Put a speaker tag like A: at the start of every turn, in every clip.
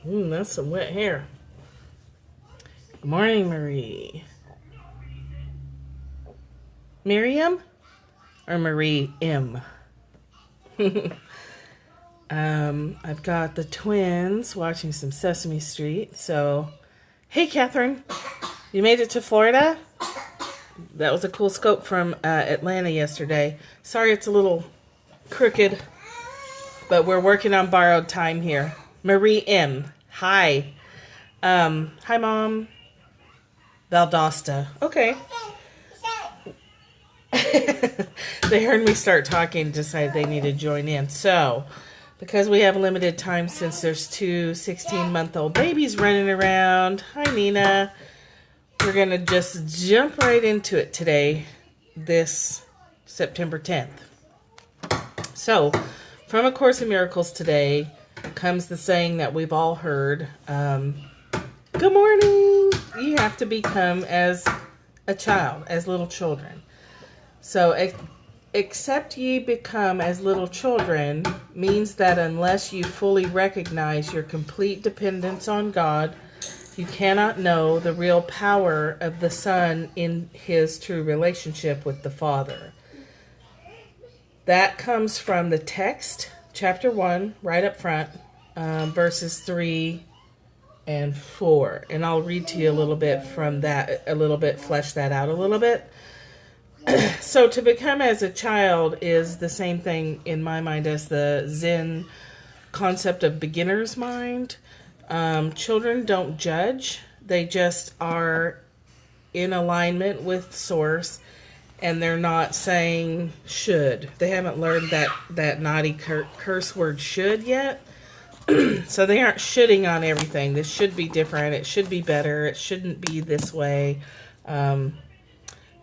A: That's some wet hair. Good morning, Marie. Miriam or Marie M? I've got the twins watching some Sesame Street. So, hey, Catherine, you made it to Florida? That was a cool scope from Atlanta yesterday. Sorry it's a little crooked, but we're working on borrowed time here. Marie M. Hi. Hi, Mom. Valdosta. Okay. They heard me start talking, decided they need to join in. So, because we have limited time since there's two 16-month-old babies running around. Hi, Nina. We're going to just jump right into it today, this September 10th. So, from A Course in Miracles today comes the saying that we've all heard. Good morning. You have to become as a child, as little children. So, except ye become as little children means that unless you fully recognize your complete dependence on God, you cannot know the real power of the Son in his true relationship with the Father. That comes from the text, chapter 1, right up front, verses 3 and 4. And I'll read to you a little bit from that, flesh that out a little bit. So to become as a child is the same thing in my mind as the Zen concept of beginner's mind. Children don't judge. They just are in alignment with Source, and they're not saying should. They haven't learned that naughty curse word should yet. So they aren't shoulding on everything. This should be different. It should be better. It shouldn't be this way.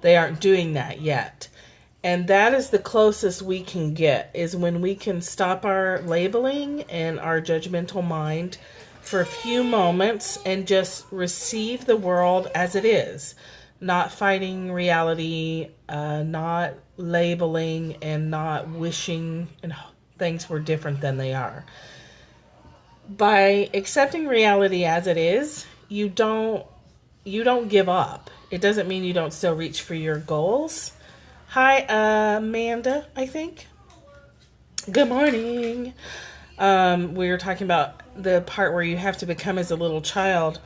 A: They aren't doing that yet. And that is the closest we can get, is when we can stop our labeling and our judgmental mind for a few moments and just receive the world as it is. Not fighting reality, not labeling, and not wishing things were different than they are. By accepting reality as it is, you don't give up. It doesn't mean you don't still reach for your goals. Hi, Amanda, I think. Good morning. We were talking about the part where you have to become as a little child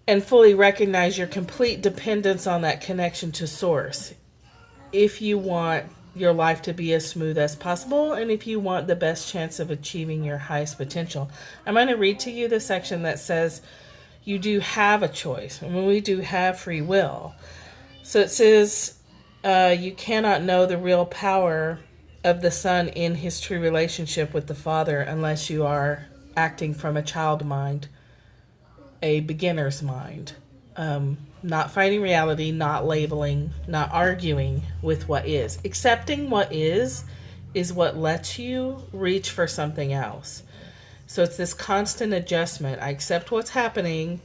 A: and fully recognize your complete dependence on that connection to Source. If you want your life to be as smooth as possible, and if you want the best chance of achieving your highest potential. I'm going to read to you the section that says you do have a choice, and we do have free will. So it says, you cannot know the real power of the Son in his true relationship with the Father unless you are acting from a child mind, a beginner's mind. Not fighting reality, not labeling, not arguing with what is. Accepting what is what lets you reach for something else. So it's this constant adjustment. I accept what's happening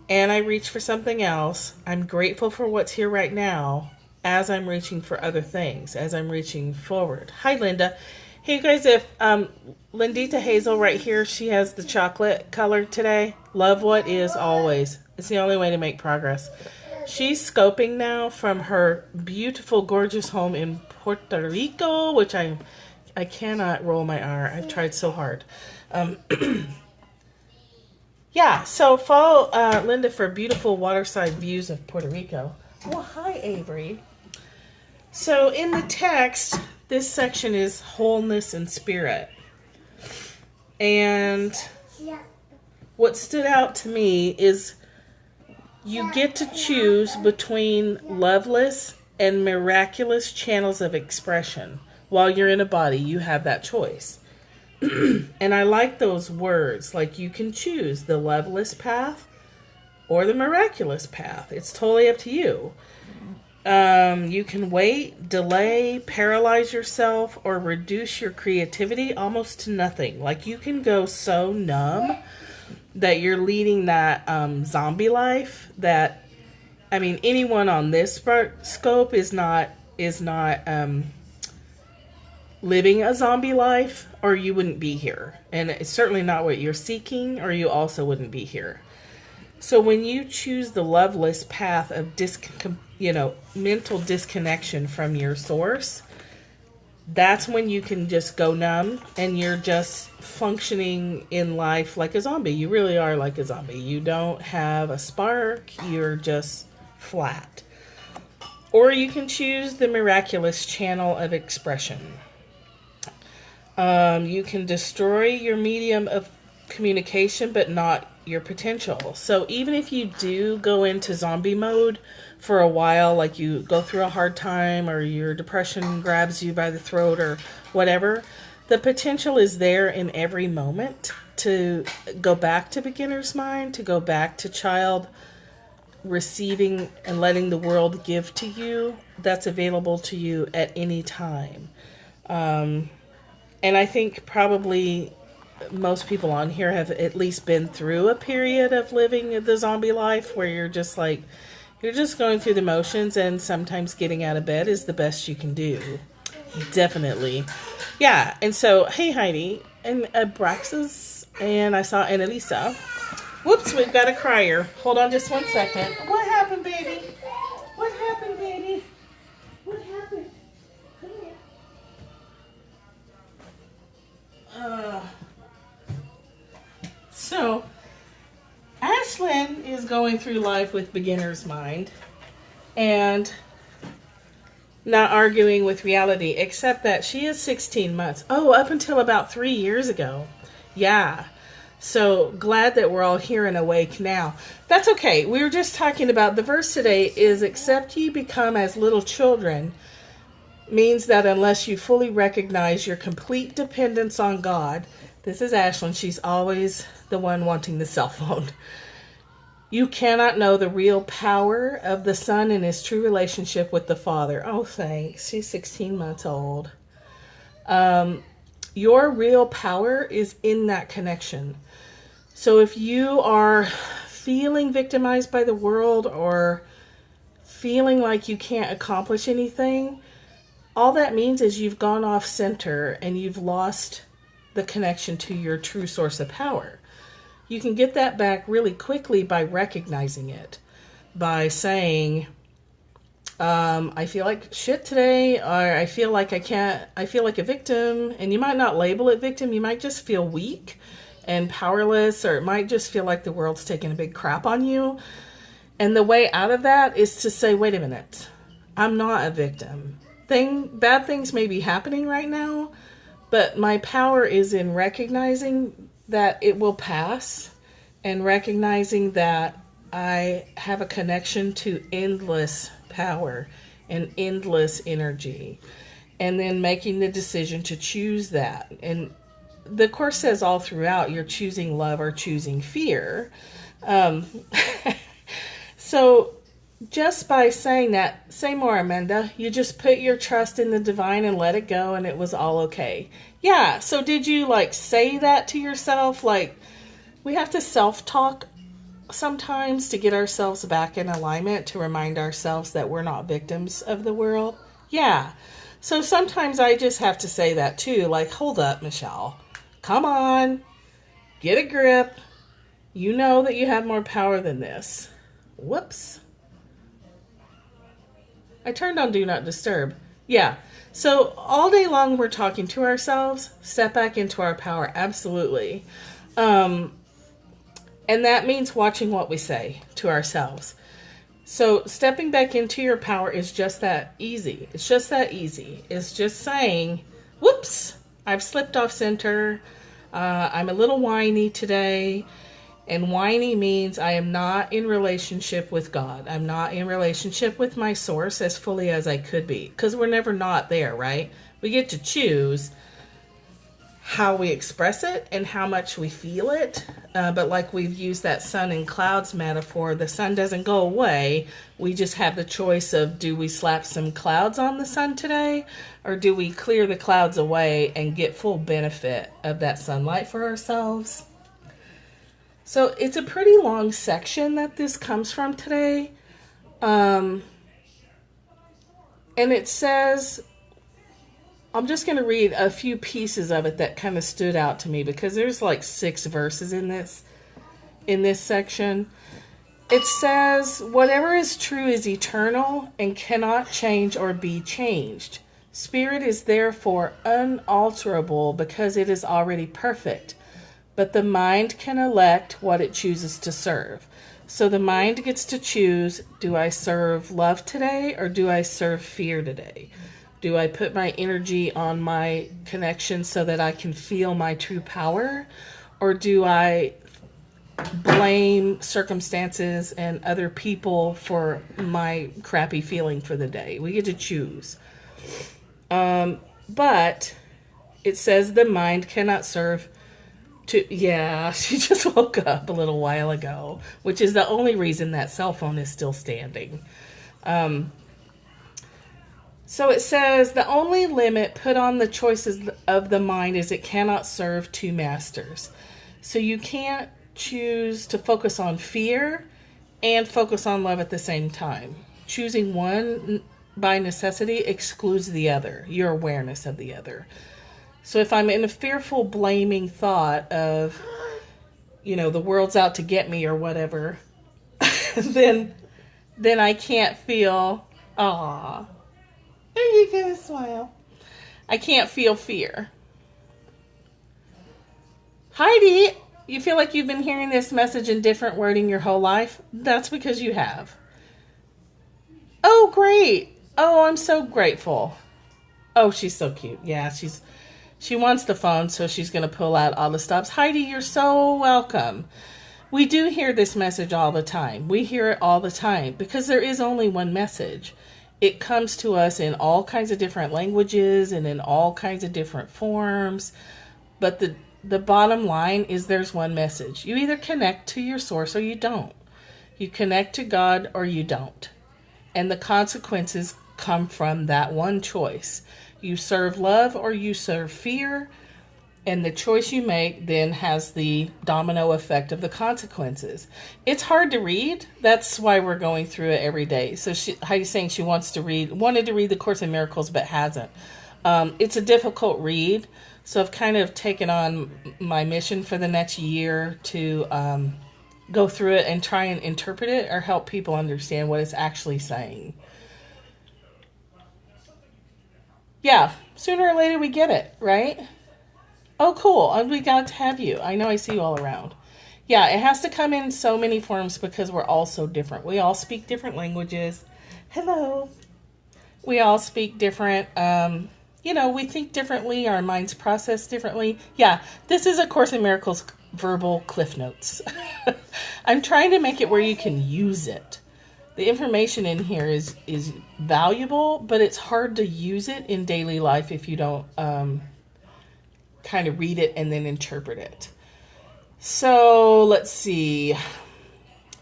A: and I reach for something else. I'm grateful for what's here right now as I'm reaching for other things, as I'm reaching forward. Hi, Linda. Hey, you guys, if Lindita Hazel right here, she has the chocolate color today. Love what is always. It's the only way to make progress. She's scoping now from her beautiful, gorgeous home in Puerto Rico, which I cannot roll my R. I've tried so hard. Yeah, so follow Linda for beautiful waterside views of Puerto Rico. Well, hi, Avery. So in the text, this section is wholeness and spirit. And what stood out to me is you get to choose between loveless and miraculous channels of expression. While you're in a body, you have that choice. And I like those words, like you can choose the loveless path or the miraculous path. It's totally up to you. You can wait, delay, paralyze yourself, or reduce your creativity almost to nothing. Like you can go so numb that you're leading that zombie life that, I mean, anyone on this scope is not living a zombie life. or you wouldn't be here. And it's certainly not what you're seeking, or you also wouldn't be here. So when you choose the loveless path of mental disconnection from your source, that's when you can just go numb and you're just functioning in life like a zombie. You really are like a zombie. You don't have a spark. You're just flat. Or you can choose the miraculous channel of expression. You can destroy your medium of communication, but not your potential. So even if you do go into zombie mode for a while, like you go through a hard time or your depression grabs you by the throat or whatever, the potential is there in every moment to go back to beginner's mind, to go back to child receiving and letting the world give to you. That's available to you at any time. And I think probably most people on here have at least been through a period of living the zombie life where you're just like, you're just going through the motions, and sometimes getting out of bed is the best you can do. Definitely. Yeah. And so, hey, Heidi, and Abraxas, and I saw Annalisa. Whoops, we've got a crier. Hold on just one second. What happened, baby? What happened, baby? What happened? Come here. So, Ashlyn is going through life with beginner's mind and not arguing with reality, except that she is 16 months. Oh, up until about 3 years ago. Yeah. So glad that we're all here and awake now. That's okay. We were just talking about the verse today is, except ye become as little children, means that unless you fully recognize your complete dependence on God, this is Ashlyn. She's always the one wanting the cell phone. You cannot know the real power of the Son and his true relationship with the Father. Oh, thanks. She's 16 months old. Your real power is in that connection. So if you are feeling victimized by the world or feeling like you can't accomplish anything, all that means is you've gone off center and you've lost the connection to your true source of power. You can get that back really quickly by recognizing it, by saying, I feel like shit today, or I feel like I feel like a victim. And you might not label it victim. You might just feel weak and powerless, or it might just feel like the world's taking a big crap on you. And the way out of that is to say, wait a minute, I'm not a victim. Bad things may be happening right now, but my power is in recognizing that it will pass and recognizing that I have a connection to endless power and endless energy, and then making the decision to choose that. And the Course says all throughout, you're choosing love or choosing fear. So just by saying that, say more, Amanda, you just put your trust in the divine and let it go, and it was all okay. Yeah. So did you say that to yourself? We have to self-talk sometimes to get ourselves back in alignment, to remind ourselves that we're not victims of the world. Yeah. So sometimes I just have to say that too. Hold up, Michelle. Come on. Get a grip. You know that you have more power than this. Whoops. I turned on Do Not Disturb. Yeah. So all day long we're talking to ourselves. Step back into our power. Absolutely. And that means watching what we say to ourselves. So stepping back into your power is just that easy. It's just that easy. It's just saying, whoops, I've slipped off center. I'm a little whiny today. And whiny means I am not in relationship with God. I'm not in relationship with my source as fully as I could be. Because we're never not there, right? We get to choose how we express it and how much we feel it. But like we've used that sun and clouds metaphor, the sun doesn't go away. We just have the choice of, do we slap some clouds on the sun today? Or do we clear the clouds away and get full benefit of that sunlight for ourselves? So it's a pretty long section that this comes from today. And it says, I'm just going to read a few pieces of it that kind of stood out to me because there's like 6 verses in this section. It says, whatever is true is eternal and cannot change or be changed. Spirit is therefore unalterable because it is already perfect. But the mind can elect what it chooses to serve. So the mind gets to choose, do I serve love today or do I serve fear today? Do I put my energy on my connection so that I can feel my true power? Or do I blame circumstances and other people for my crappy feeling for the day? We get to choose. But it says the mind cannot serve yeah, she just woke up a little while ago, which is the only reason that cell phone is still standing. So it says the only limit put on the choices of the mind is it cannot serve 2 masters. So you can't choose to focus on fear and focus on love at the same time. Choosing one by necessity excludes the other, your awareness of the other. So if I'm in a fearful, blaming thought of, the world's out to get me or whatever, then I can't feel, are you gonna smile? I can't feel fear. Heidi, you feel like you've been hearing this message in different wording your whole life? That's because you have. Oh, great. Oh, I'm so grateful. Oh, she's so cute. Yeah, she wants the phone, so she's going to pull out all the stops. Heidi, you're so welcome. We do hear this message all the time. We hear it all the time because there is only one message. It comes to us in all kinds of different languages and in all kinds of different forms. But the bottom line is there's one message. You either connect to your source or you don't. You connect to God or you don't. And the consequences come from that one choice. You serve love or you serve fear, and the choice you make then has the domino effect of the consequences. It's hard to read. That's why we're going through it every day. So Heidi's saying she wanted to read the Course in Miracles but hasn't. It's a difficult read, so I've kind of taken on my mission for the next year to go through it and try and interpret it or help people understand what it's actually saying. Yeah, sooner or later we get it, right? Oh, cool. We got to have you. I know I see you all around. Yeah, it has to come in so many forms because we're all so different. We all speak different languages. Hello. We all speak different, we think differently. Our minds process differently. Yeah, this is A Course in Miracles verbal cliff notes. I'm trying to make it where you can use it. The information in here is valuable, but it's hard to use it in daily life if you don't kind of read it and then interpret it. So let's see.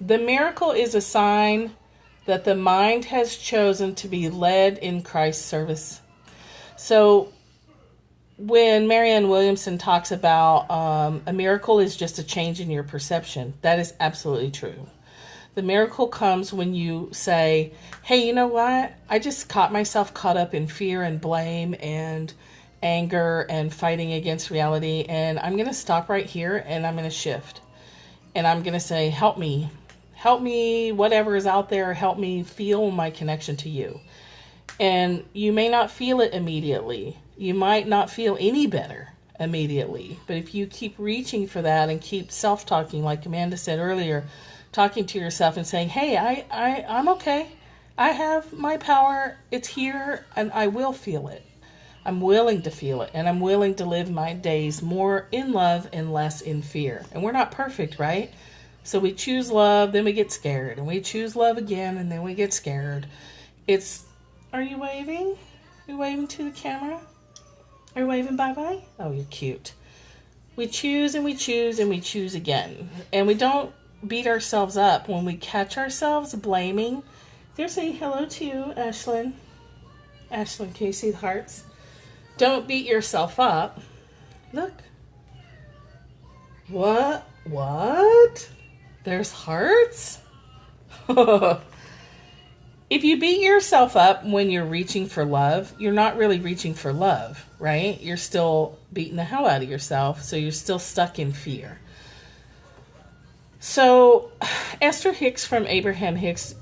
A: The miracle is a sign that the mind has chosen to be led in Christ's service. So when Marianne Williamson talks about a miracle is just a change in your perception, that is absolutely true. The miracle comes when you say, hey, you know what? I just caught myself caught up in fear and blame and anger and fighting against reality. And I'm going to stop right here and I'm going to shift. And I'm going to say, help me, whatever is out there, help me feel my connection to you. And you may not feel it immediately. You might not feel any better immediately. But if you keep reaching for that and keep self-talking, like Amanda said earlier, talking to yourself and saying, hey, I'm okay. I have my power. It's here and I will feel it. I'm willing to feel it and I'm willing to live my days more in love and less in fear. And we're not perfect, right? So we choose love, then we get scared. And we choose love again and then we get scared. Are you waving? Are you waving to the camera? Are you waving bye-bye? Oh, you're cute. We choose and we choose and we choose again. And we don't beat ourselves up when we catch ourselves blaming. They're saying hello to you, Ashlyn. Ashlyn, can you see the hearts? Don't beat yourself up. Look. What? There's hearts? if you beat yourself up when you're reaching for love, you're not really reaching for love, right? You're still beating the hell out of yourself, so you're still stuck in fear. So Esther Hicks from Abraham Hicks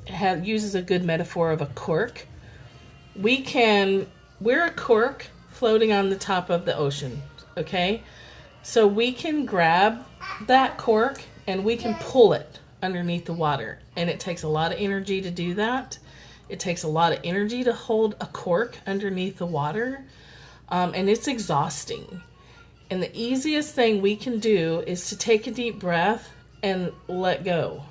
A: uses a good metaphor of a cork. We're a cork floating on the top of the ocean, okay? So we can grab that cork and we can pull it underneath the water. And it takes a lot of energy to do that. It takes a lot of energy to hold a cork underneath the water. And it's exhausting. And the easiest thing we can do is to take a deep breath and let go.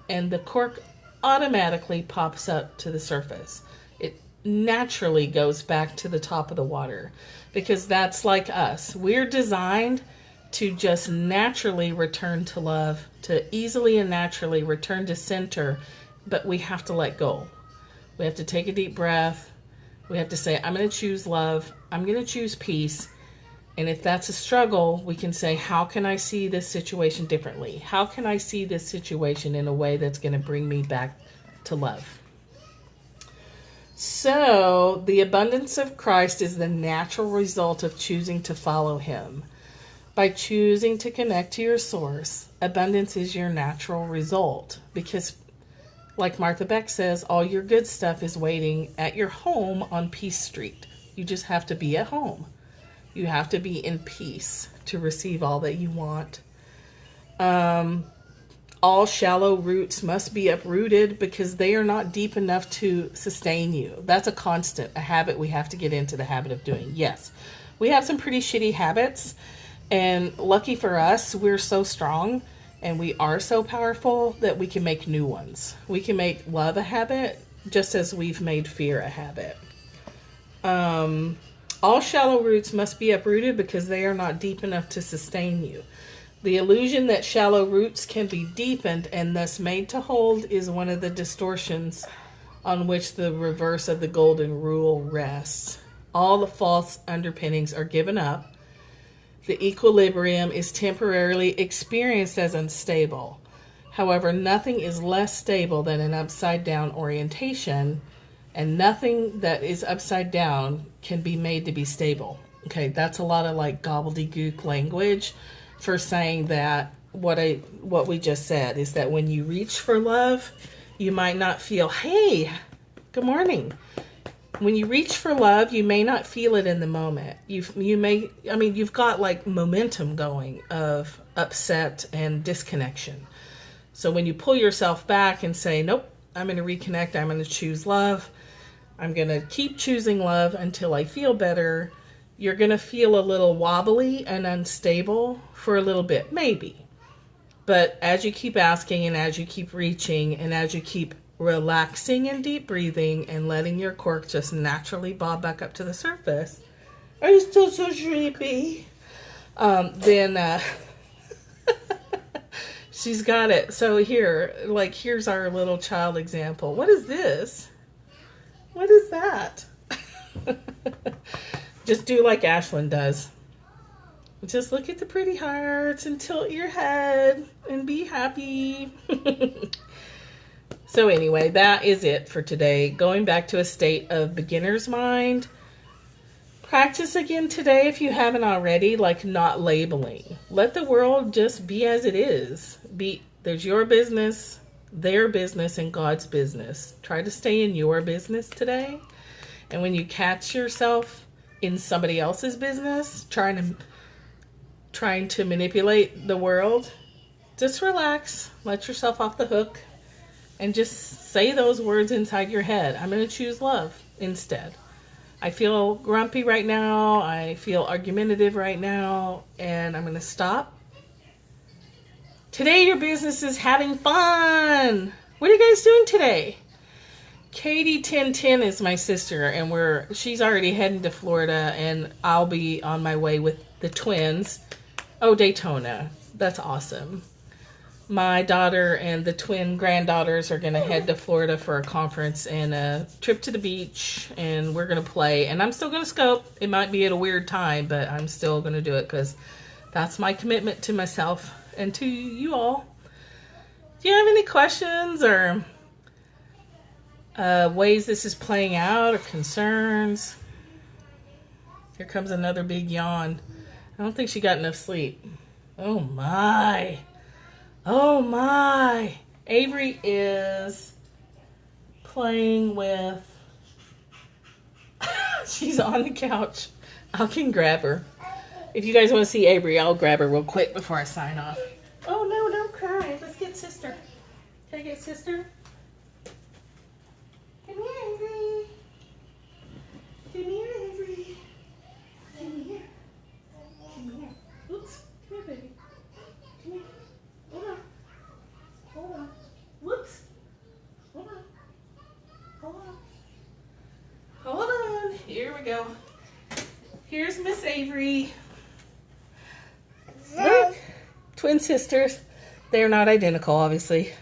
A: And the cork automatically pops up to the surface. It naturally goes back to the top of the water, because that's like us. We're designed to just naturally return to love, to easily and naturally return to center, but we have to let go. We have to take a deep breath. We have to say, I'm going to choose love. I'm going to choose peace. And if that's a struggle, we can say, how can I see this situation differently? How can I see this situation in a way that's going to bring me back to love? So, the abundance of Christ is the natural result of choosing to follow him. By choosing to connect to your source, abundance is your natural result. Because, like Martha Beck says, all your good stuff is waiting at your home on Peace Street. You just have to be at home. You have to be in peace to receive all that you want. All shallow roots must be uprooted because they are not deep enough to sustain you. That's a constant, a habit we have to get into the habit of doing. Yes, we have some pretty shitty habits, and lucky for us, we're so strong and we are so powerful that we can make new ones. We can make love a habit just as we've made fear a habit. All shallow roots must be uprooted because they are not deep enough to sustain you. The illusion that shallow roots can be deepened and thus made to hold is one of the distortions on which the reverse of the golden rule rests. All the false underpinnings are given up. The equilibrium is temporarily experienced as unstable. However, nothing is less stable than an upside-down orientation, and nothing that is upside down can be made to be stable. Okay, that's a lot of like gobbledygook language for saying that what we just said is that when you reach for love, you might not feel, hey, good morning. When you reach for love, you may not feel it in the moment. You've got like momentum going of upset and disconnection. So when you pull yourself back and say, nope, I'm going to reconnect, I'm going to choose love, I'm going to keep choosing love until I feel better, you're going to feel a little wobbly and unstable for a little bit, maybe. But as you keep asking and as you keep reaching and as you keep relaxing and deep breathing and letting your cork just naturally bob back up to the surface, are you still so sleepy? Then she's got it. So here's our little child example. What is this? What is that? Just do like Ashlyn does. Just look at the pretty hearts and tilt your head and be happy. So anyway, that is it for today. Going back to a state of beginner's mind. Practice again today if you haven't already, like not labeling. Let the world just be as it is. There's your business, their business, and God's business. Try to stay in your business today. And when you catch yourself in somebody else's business, trying to manipulate the world, just relax, let yourself off the hook, and just say those words inside your head. I'm going to choose love instead. I feel grumpy right now. I feel argumentative right now, and I'm going to stop. Today your business is having fun. What are you guys doing today? Katie 1010 is my sister, and she's already heading to Florida, and I'll be on my way with the twins. Oh, Daytona. That's awesome. My daughter and the twin granddaughters are going to head to Florida for a conference and a trip to the beach, and we're going to play. And I'm still going to scope. It might be at a weird time, but I'm still going to do it because that's my commitment to myself and to you all. Do you have any questions or ways this is playing out or concerns. Here comes another big yawn. I don't think she got enough sleep. Oh my. Oh my. Avery is playing with... She's on the couch. I can grab her. If you guys want to see Avery, I'll grab her real quick before I sign off. Oh no, don't cry. Let's get sister. Can I get sister? Come here, Avery. Come here, Avery. Come here. Come here. Oops. Come here, baby. Come here. Hold on. Hold on. Whoops. Hold on. Hold on. Hold on. Here we go. Here's Miss Avery. Look. Twin sisters. They're not identical, obviously.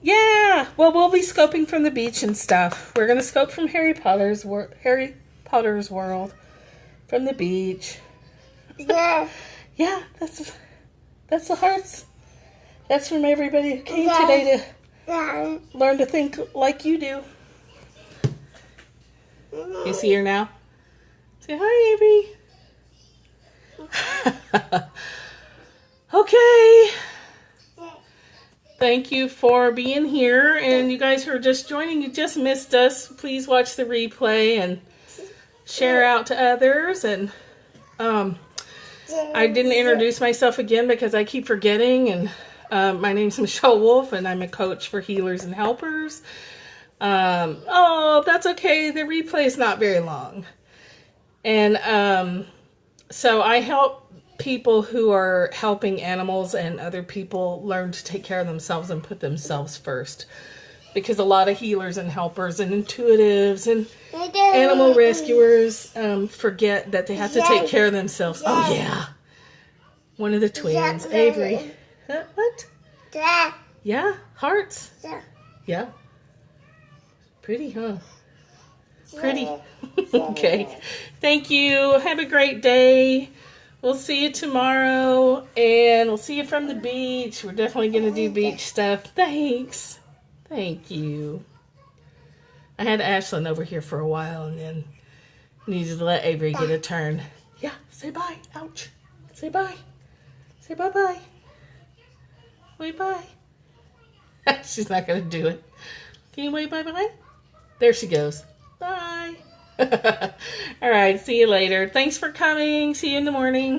A: Yeah. Well, we'll be scoping from the beach and stuff. We're going to scope from Harry Potter's world from the beach.
B: Yeah.
A: Yeah, that's the hearts. That's from everybody who came today to learn to think like you do. You see her now? Say hi, Avery. Okay. Thank you for being here. And you guys who are just joining, you just missed us. Please watch the replay and share out to others. And I didn't introduce myself again because I keep forgetting. And my name's Michelle Wolf, and I'm a coach for healers and helpers. Oh, that's okay. The replay is not very long. And so I help people who are helping animals and other people learn to take care of themselves and put themselves first. Because a lot of healers and helpers and intuitives and animal rescuers forget that they have to take care of themselves. Oh, yeah. One of the twins, Avery. What? Yeah? Hearts? Yeah. Pretty, huh? Pretty. Okay. Thank you. Have a great day. We'll see you tomorrow. And we'll see you from the beach. We're definitely going to do beach stuff. Thanks. Thank you. I had Ashlyn over here for a while and then needed to let Avery get a turn. Yeah. Say bye. Ouch. Say bye. Say bye-bye. Wave bye. She's not going to do it. Can you wave bye-bye? There she goes. Bye. All right. See you later. Thanks for coming. See you in the morning.